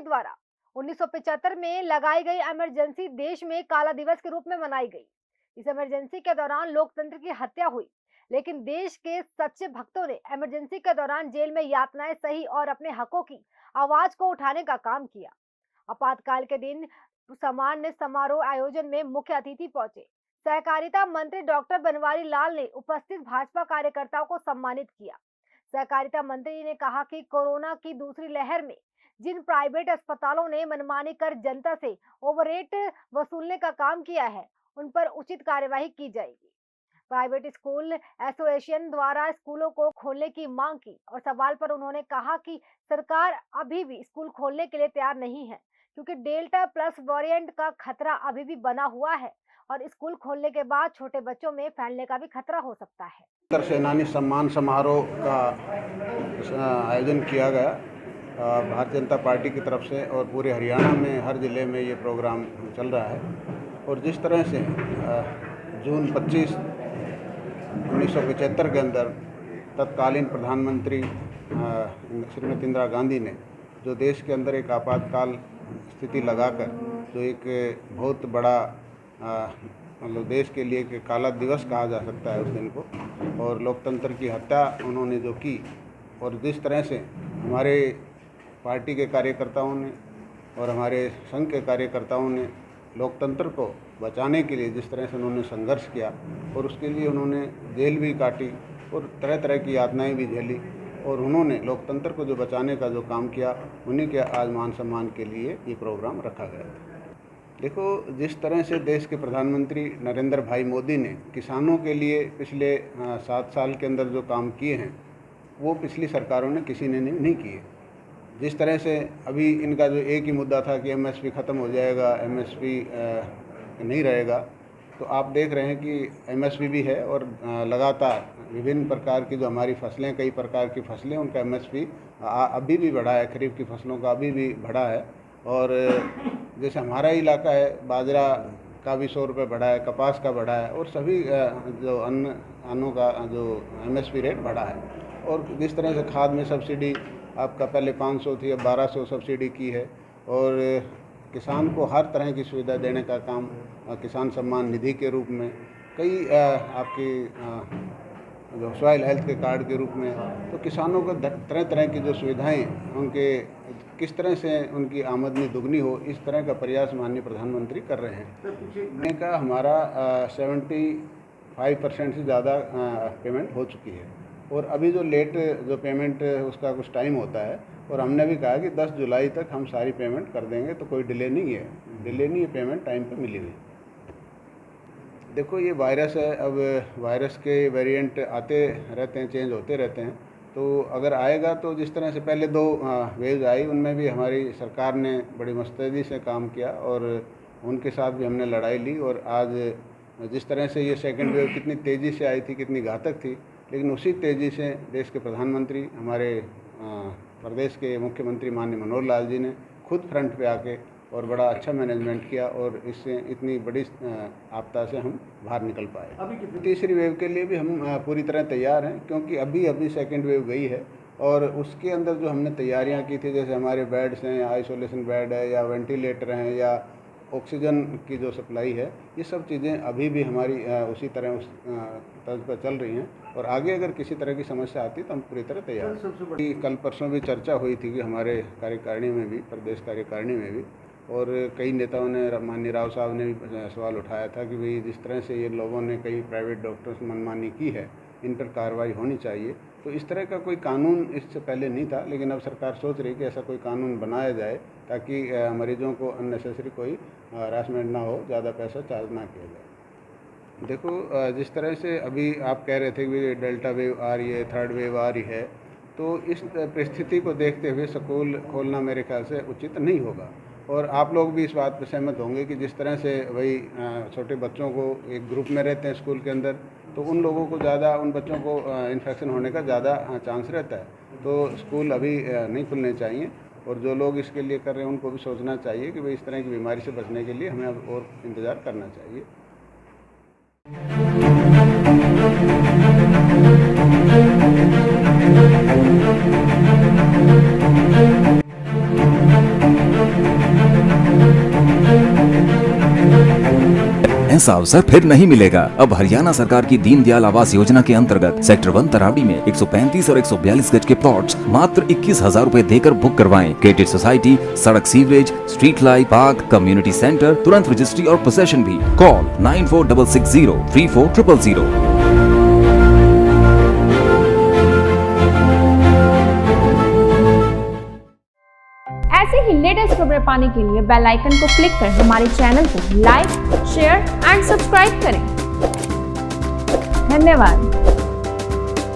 द्वारा 1975 में लगाई गई इमरजेंसी देश में काला दिवस के रूप में मनाई गई। इस इमरजेंसी के दौरान लोकतंत्र की हत्या हुई, लेकिन देश के सच्चे भक्तों ने इमरजेंसी के दौरान जेल में यातनाएं सही और अपने हकों की आवाज को उठाने का काम किया। आपातकाल के दिन सामान्य समारोह आयोजन में मुख्य अतिथि पहुंचे। सहकारिता मंत्री डॉक्टर बनवारी लाल ने उपस्थित भाजपा कार्यकर्ताओं को सम्मानित किया। सहकारिता मंत्री ने कहा कि कोरोना की दूसरी लहर में जिन प्राइवेट अस्पतालों ने मनमानी कर जनता से ओवररेट वसूलने का काम किया है, उन पर उचित कार्यवाही की जाएगी। प्राइवेट स्कूल एसोसिएशन द्वारा स्कूलों को खोलने की मांग की और सवाल पर उन्होंने कहा कि सरकार अभी भी स्कूल खोलने के लिए तैयार नहीं है, क्योंकि डेल्टा प्लस वेरिएंट का खतरा अभी भी बना हुआ है और स्कूल खोलने के बाद छोटे बच्चों में फैलने का भी खतरा हो सकता है। उत्तर सेनानी सम्मान समारोह का आयोजन किया गया भारतीय जनता पार्टी की तरफ से और पूरे हरियाणा में हर ज़िले में ये प्रोग्राम चल रहा है। और जिस तरह से जून 25, 1975 के अंदर तत्कालीन प्रधानमंत्री श्रीमती इंदिरा गांधी ने जो देश के अंदर एक आपातकाल स्थिति लगाकर जो एक बहुत बड़ा मतलब देश के लिए एक काला दिवस कहा जा सकता है उस दिन को, और लोकतंत्र की हत्या उन्होंने जो की, और जिस तरह से हमारे पार्टी के कार्यकर्ताओं ने और हमारे संघ के कार्यकर्ताओं ने लोकतंत्र को बचाने के लिए जिस तरह से उन्होंने संघर्ष किया और उसके लिए उन्होंने जेल भी काटी और तरह तरह की यातनाएं भी झेली, और उन्होंने लोकतंत्र को जो बचाने का जो काम किया, उन्हीं के आज मान सम्मान के लिए ये प्रोग्राम रखा गया था। देखो, जिस तरह से देश के प्रधानमंत्री नरेंद्र भाई मोदी ने किसानों के लिए पिछले 7 साल के अंदर जो काम किए हैं, वो पिछली सरकारों ने किसी ने नहीं किए। जिस तरह से अभी इनका जो एक ही मुद्दा था कि एमएसपी ख़त्म हो जाएगा, एमएसपी नहीं रहेगा, तो आप देख रहे हैं कि एमएसपी भी है और लगातार विभिन्न प्रकार की जो हमारी फसलें, कई प्रकार की फसलें, उनका एमएसपी अभी भी बढ़ा है, खरीफ की फसलों का अभी भी बढ़ा है। और जैसे हमारा इलाका है, बाजरा का भी 100 रुपये बढ़ा है, कपास का बढ़ा है, और सभी जो अन्नों का जो एमएसपी रेट बढ़ा है। और जिस तरह से खाद में सब्सिडी आपका पहले 500 थी, अब 1200 सब्सिडी की है, और किसान को हर तरह की सुविधा देने का काम किसान सम्मान निधि के रूप में, कई आपकी जो सॉइल हेल्थ के कार्ड के रूप में, तो किसानों को तरह तरह की जो सुविधाएं, उनके किस तरह से उनकी आमदनी दुगनी हो, इस तरह का प्रयास माननीय प्रधानमंत्री कर रहे हैं। का हमारा 75% से ज़्यादा पेमेंट हो चुकी है, और अभी जो लेट जो पेमेंट उसका कुछ टाइम होता है, और हमने भी कहा कि 10 जुलाई तक हम सारी पेमेंट कर देंगे, तो कोई डिले नहीं है, पेमेंट टाइम पे मिली हुई। देखो, ये वायरस है, अब वायरस के वेरिएंट आते रहते हैं, चेंज होते रहते हैं, तो अगर आएगा तो जिस तरह से पहले 2 वेव आई, उनमें भी हमारी सरकार ने बड़ी मुस्तैदी से काम किया और उनके साथ भी हमने लड़ाई ली। और आज जिस तरह से ये सेकंड वेव कितनी तेज़ी से आई थी, कितनी घातक थी, लेकिन उसी तेज़ी से देश के प्रधानमंत्री, हमारे प्रदेश के मुख्यमंत्री माननीय मनोहर लाल जी ने खुद फ्रंट पे आके और बड़ा अच्छा मैनेजमेंट किया, और इससे इतनी बड़ी आपदा से हम बाहर निकल पाए। अभी तीसरी वेव के लिए भी हम पूरी तरह तैयार हैं, क्योंकि अभी सेकंड वेव गई है, और उसके अंदर जो हमने तैयारियां की थी, जैसे हमारे बेड्स हैं, या आइसोलेशन बेड है, या वेंटिलेटर हैं, या ऑक्सीजन की जो सप्लाई है, ये सब चीज़ें अभी भी हमारी उसी तरह उस तर्ज पर चल रही हैं, और आगे अगर किसी तरह की समस्या आती तो हम पूरी तरह तैयार हैं। कल परसों भी चर्चा हुई थी कि हमारे कार्यकारिणी में भी, प्रदेश कार्यकारिणी में भी, और कई नेताओं ने, माननीय राव साहब ने भी सवाल उठाया था कि भाई जिस तरह से ये लोगों ने, कई प्राइवेट डॉक्टर्स से मनमानी की है, इन पर कार्रवाई होनी चाहिए। तो इस तरह का कोई कानून इससे पहले नहीं था, लेकिन अब सरकार सोच रही है कि ऐसा कोई कानून बनाया जाए ताकि मरीजों को अननेसेसरी कोई हरासमेंट ना हो, ज़्यादा पैसा चार्ज ना किया जाए। देखो, जिस तरह से अभी आप कह रहे थे कि डेल्टा वेव आ रही है, थर्ड वेव आ रही है, तो इस परिस्थिति को देखते हुए स्कूल खोलना मेरे ख्याल से उचित नहीं होगा। और आप लोग भी इस बात पर सहमत होंगे कि जिस तरह से वही छोटे बच्चों को एक ग्रुप में रहते हैं स्कूल के अंदर, तो उन लोगों को ज़्यादा, उन बच्चों को इन्फेक्शन होने का ज़्यादा चांस रहता है। तो स्कूल अभी नहीं खुलने चाहिए, और जो लोग इसके लिए कर रहे हैं उनको भी सोचना चाहिए कि भाई इस तरह की बीमारी से बचने के लिए हमें अब और इंतज़ार करना चाहिए। ऐसा अवसर फिर नहीं मिलेगा। अब हरियाणा सरकार की दीनदयाल आवास योजना के अंतर्गत सेक्टर 1 तरावड़ी में 135 और 142 गज के प्लॉट्स मात्र 21,000 रूपए देकर बुक करवाएं। क्रेडिट सोसाइटी, सड़क, sewerage, street light, park, community centre, तुरंत रजिस्ट्री और पोसेशन भी। कॉल 9466034000। ऐसे ही लेटेस्ट खबरें पाने के लिए बेल आइकन को क्लिक कर हमारे चैनल को लाइक, शेयर एंड सब्सक्राइब करें। धन्यवाद।